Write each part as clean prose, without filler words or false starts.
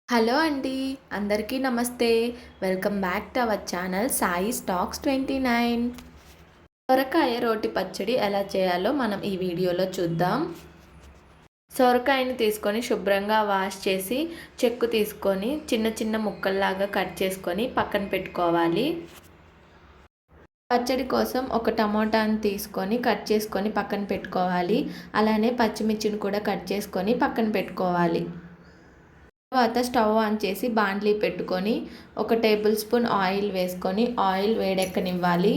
Hello అండి, అందరికీ నమస్తే. Welcome back to our channel Sai stocks 29. సొరకాయ రోటి పచ్చడి ఎలా చేయాలో మనం ఈ వీడియోలో చూద్దాం. సొరకాయని తీసుకొని శుభ్రంగా వాష్ చేసి చెక్కు తీసుకొని చిన్న చిన్న ముక్కల్లాగా కట్ చేసుకొని పక్కన పెట్టుకోవాలి. పచ్చడి కోసం ఒక టమోటాని తీసుకొని కట్ చేసుకొని పక్కన పెట్టుకోవాలి. అలానే పచ్చిమిర్చిని కూడా కట్ చేసుకొని పక్కన పెట్టుకోవాలి. తర్వాత స్టవ్ ఆన్ చేసి బాండ్లీ పెట్టుకొని 1 టేబుల్ స్పూన్ ఆయిల్ వేసుకొని ఆయిల్ వేడెక్కనివ్వాలి.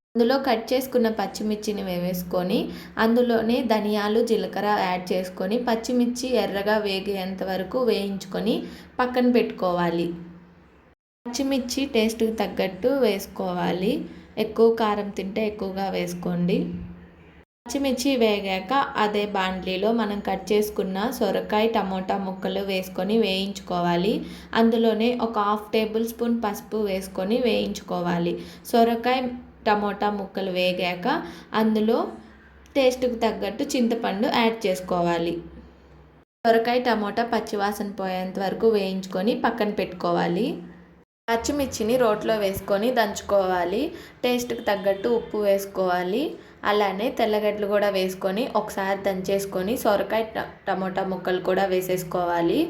అందులో కట్ చేసుకున్న పచ్చిమిర్చిని వేసుకొని అందులోనే ధనియాలు, జీలకర్ర యాడ్ చేసుకొని పచ్చిమిర్చి ఎర్రగా వేగేంత వరకు వేయించుకొని పక్కన పెట్టుకోవాలి. పచ్చిమిర్చి టేస్ట్కి తగ్గట్టు వేసుకోవాలి. ఎక్కువ కారం తింటే ఎక్కువగా వేసుకోండి. పచ్చిమిర్చి వేగాక అదే బాండ్లీలో మనం కట్ చేసుకున్న సొరకాయ, టమోటా ముక్కలు వేసుకొని వేయించుకోవాలి. అందులోనే ఒక 1/2 టేబుల్ స్పూన్ పసుపు వేసుకొని వేయించుకోవాలి. సొరకాయ, టమోటా ముక్కలు వేగాక అందులో టేస్ట్కి తగ్గట్టు చింతపండు యాడ్ చేసుకోవాలి. సొరకాయ, టమోటా పచ్చివాసన పోయేంత వరకు వేయించుకొని పక్కన పెట్టుకోవాలి. పచ్చిమిర్చిని రోట్లో వేసుకొని దంచుకోవాలి. టేస్ట్కి తగ్గట్టు ఉప్పు వేసుకోవాలి. అలానే తెల్లగడ్డలు కూడా వేసుకొని ఒకసారి దంచేసుకొని సొరకాయ, టమోటా ముక్కలు కూడా వేసేసుకోవాలి.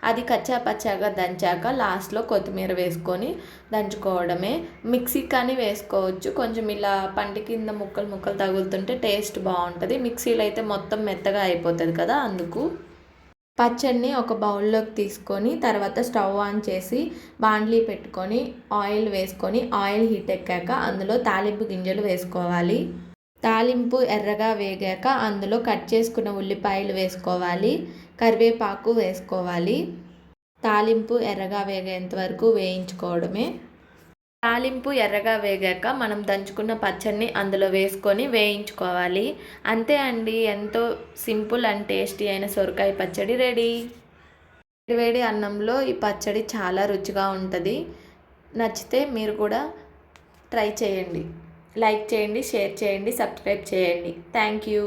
అది కచ్చా పచ్చాగా దంచాక లాస్ట్లో కొత్తిమీర వేసుకొని దంచుకోవడమే. మిక్సీ కానీ వేసుకోవచ్చు. కొంచెం ఇలా పంటి కింద ముక్కలు తగులుతుంటే టేస్ట్ బాగుంటుంది. మిక్సీలో అయితే మొత్తం మెత్తగా అయిపోతుంది కదా, అందుకు. పచ్చడిని ఒక బౌల్లోకి తీసుకొని తర్వాత స్టవ్ ఆన్ చేసి బాండ్లీ పెట్టుకొని ఆయిల్ వేసుకొని ఆయిల్ హీట్ ఎక్కాక అందులో తాలింపు గింజలు వేసుకోవాలి. తాలింపు ఎర్రగా వేగాక అందులో కట్ చేసుకున్న ఉల్లిపాయలు వేసుకోవాలి. కరివేపాకు వేసుకోవాలి. తాలింపు ఎర్రగా వేగేంత వరకు వేయించుకోవడమే. తాలింపు ఎర్రగా వేగాక మనం దంచుకున్న పచ్చడిని అందులో వేసుకొని వేయించుకోవాలి. అంతే అండి, ఎంతో సింపుల్ అండ్ టేస్టీ అయిన సొరకాయ పచ్చడి రెడీ. వేడి అన్నంలో ఈ పచ్చడి చాలా రుచిగా ఉంటుంది. నచ్చితే మీరు కూడా ట్రై చేయండి. లైక్ చేయండి, షేర్ చేయండి, సబ్స్క్రైబ్ చేయండి. Thank you.